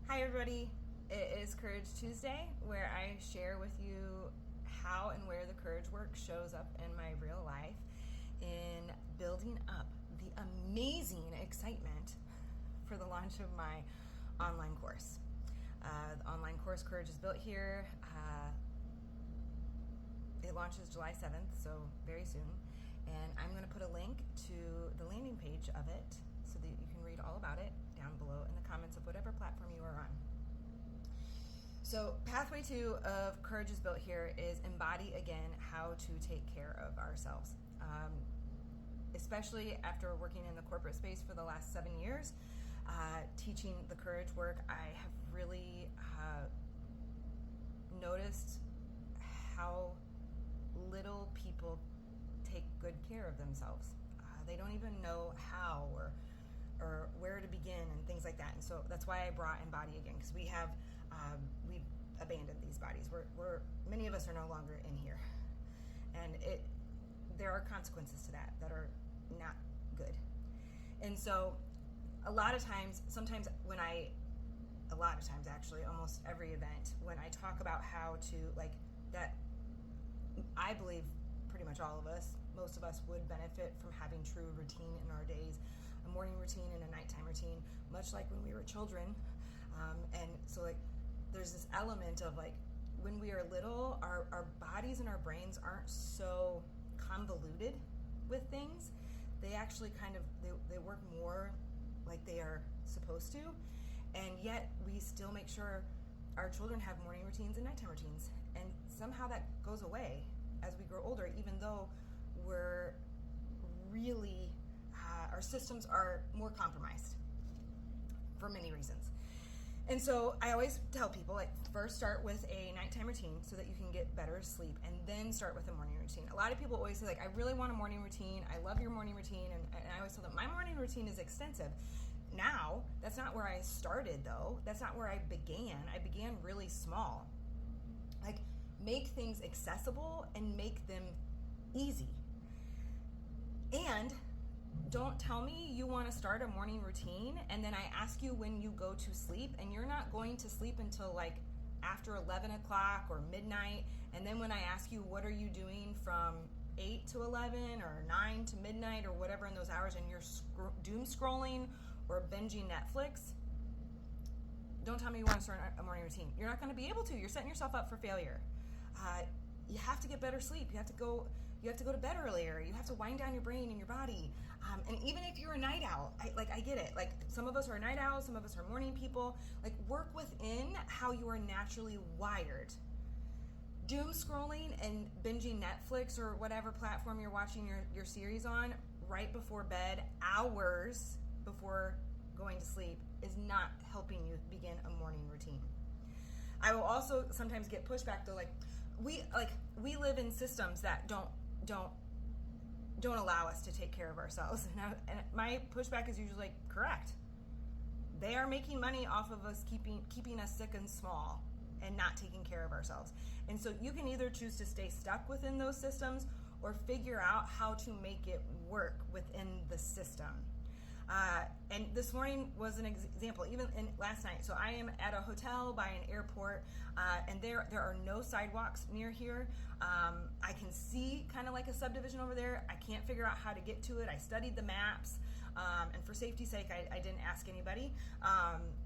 Hi everybody, it is Courage Tuesday where I share with you how and where the courage work shows up in my real life in building up the amazing excitement for the launch of my online course. The online course Courage is Built Here. It launches July 7th, so very soon. And I'm going to put a link to the landing page of it so that you can read all about it down below in the comments of whatever platform you are on. So pathway 2 of Courage is Built Here is embody again how to take care of ourselves. Especially after working in the corporate space for the last 7 years, teaching the courage work, I have really noticed how little people take good care of themselves. They don't even know how or where to begin and things like that. And so that's why I brought Embody again, because we've abandoned these bodies. We're many of us are no longer in here, and there are consequences to that are not good. And so a lot of times actually, almost every event, when I talk about how to that, I believe pretty much all of us, most of us would benefit from having true routine in our days, a morning routine and a nighttime routine, much like when we were children. And so there's this element of when we are little, our bodies and our brains aren't so convoluted with things. They actually they work more like they are supposed to. And yet we still make sure our children have morning routines and nighttime routines. And somehow that goes away as we grow older, even though we're really, our systems are more compromised for many reasons. And so I always tell people, first start with a nighttime routine so that you can get better sleep, and then start with a morning routine. A lot of people always say, I really want a morning routine. I love your morning routine. And I always tell them, my morning routine is extensive. Now, that's not where I started, though. That's not where I began. I began really small. Make things accessible and make them easy. And don't tell me you want to start a morning routine and then I ask you when you go to sleep, and you're not going to sleep until after 11 o'clock or midnight. And then when I ask you what are you doing from 8 to 11 or 9 to midnight or whatever in those hours, and you're doom scrolling or binging Netflix, don't tell me you want to start a morning routine. You're not going to be able to. You're setting yourself up for failure. You have to get better sleep. You have to go to bed earlier. You have to wind down your brain and your body. And even if you're a night owl, I get it. Some of us are night owls, some of us are morning people. Work within how you are naturally wired. Doom scrolling and binging Netflix or whatever platform you're watching your series on right before bed, hours before going to sleep, is not helping you begin a morning routine. I will also sometimes get pushback though, we live in systems that don't allow us to take care of ourselves. And my pushback is usually correct. They are making money off of us keeping us sick and small and not taking care of ourselves. And so you can either choose to stay stuck within those systems or figure out how to make it work within the system. And this morning was an example, even last night. So I am at a hotel by an airport, and there are no sidewalks near here. I can see kind of like a subdivision over there. I can't figure out how to get to it. I studied the maps, and for safety's sake, I didn't ask anybody.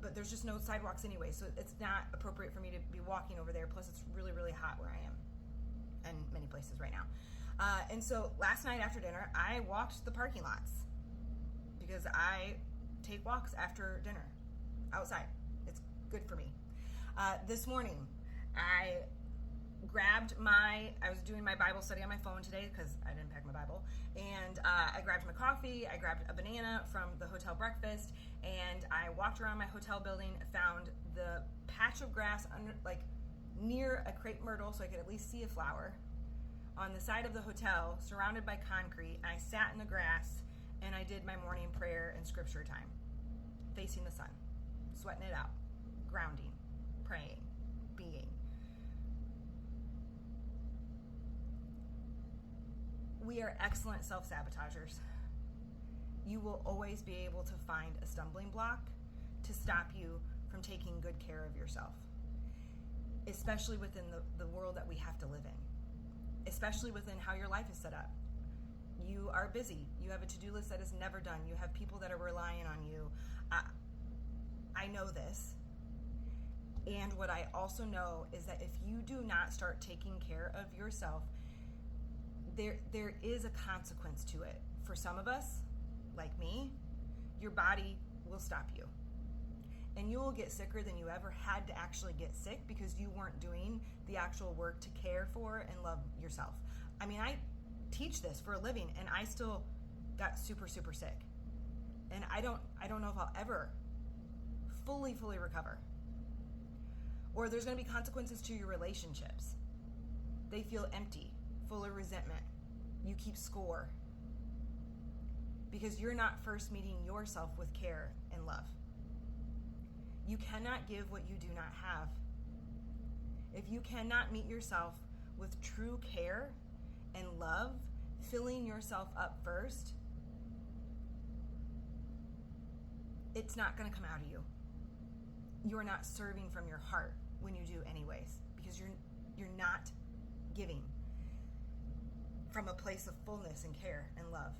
But there's just no sidewalks anyway, so it's not appropriate for me to be walking over there. Plus, it's really, really hot where I am, and many places right now. And so last night after dinner, I walked the parking lots, because I take walks after dinner outside. It's good for me. This morning, I was doing my Bible study on my phone today because I didn't pack my Bible, and I grabbed my coffee, I grabbed a banana from the hotel breakfast, and I walked around my hotel building, found the patch of grass near a crepe myrtle so I could at least see a flower on the side of the hotel, surrounded by concrete. I sat in the grass and I did my morning prayer and scripture time, facing the sun, sweating it out, grounding, praying, being. We are excellent self-sabotagers. You will always be able to find a stumbling block to stop you from taking good care of yourself, especially within the world that we have to live in, especially within how your life is set up. You are busy. You have a to-do list that is never done. You have people that are relying on you. I know this. And what I also know is that if you do not start taking care of yourself, there is a consequence to it. For some of us, like me, your body will stop you. And you will get sicker than you ever had to actually get sick because you weren't doing the actual work to care for and love yourself. I mean, I teach this for a living and I still got super, super sick. And I don't know if I'll ever fully recover. Or there's going to be consequences to your relationships. They feel empty, full of resentment. You keep score because you're not first meeting yourself with care and love. You cannot give what you do not have. If you cannot meet yourself with true care and love, filling yourself up first, it's not going to come out of you. You are not serving from your heart when you do anyways, because you're not giving from a place of fullness and care and love.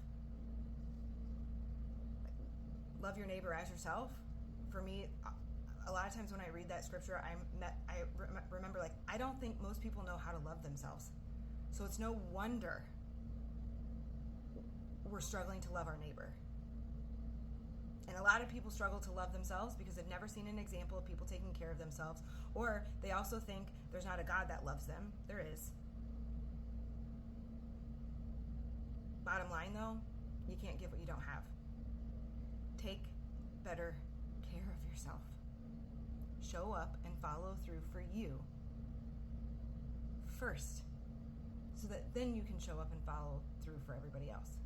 Love your neighbor as yourself. For me, a lot of times when I read that scripture, I remember, like, I don't think most people know how to love themselves. So it's no wonder we're struggling to love our neighbor. And a lot of people struggle to love themselves because they've never seen an example of people taking care of themselves, or they also think there's not a God that loves them. There is. Bottom line, though, you can't give what you don't have. Take better care of yourself. Show up and follow through for you first, so that then you can show up and follow through for everybody else.